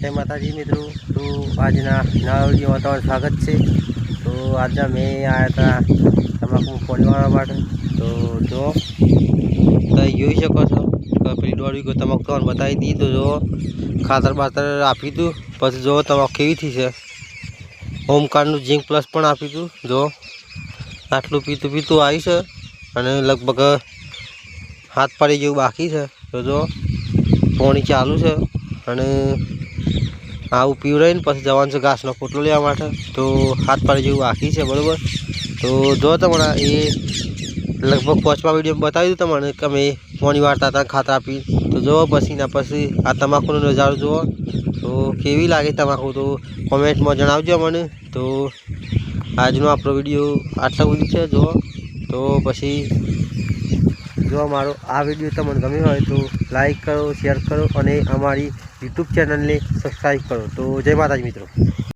जय माताजी मित्रों। तो आज ना नवा वीडियो में स्वागत है। तो आज मैं आया था तमाकू फोड़वा માટે। तो जो જોઈ શકો છો કે પેલી દોડી ગયો તમાકુ તમને બતાવી દી। તો જો ખાતર બાતર આપી દઉં પછી જો તમાકુ કેવી થઈ છે। હોમકાર્ડનું ઝીંક પ્લસ પણ આપી દઉં। જો આટલું પીતું પીતું આવી છે અને લગભગ હાથ પાડી જેવું બાકી છે। તો જો પાણી ચાલુ છે અને આવું પીવડાવીને પછી જવાનું છે ઘાસનો પોટલો લેવા માટે। તો હાથ પાડી જેવું બાકી છે બરાબર। તો જો તમને એ लगभग 5मा वीडियो में बताई दूँ तमने कि मैं पानी वारता था खाता पी। तो जो पसीना पसी आ तमाकू नजारो जो तो केवी लगे तमाकू तो कमेंट में जणावजो मने। तो आजनो आपणो विडियो आटला सुधी छे। जो तो पछी जो मारो आ विडियो तमने गम्यो होय तो लाइक करो, शेर करो और अमारी यूट्यूब चैनल ने सब्सक्राइब करो। तो जय माताजी मित्रों।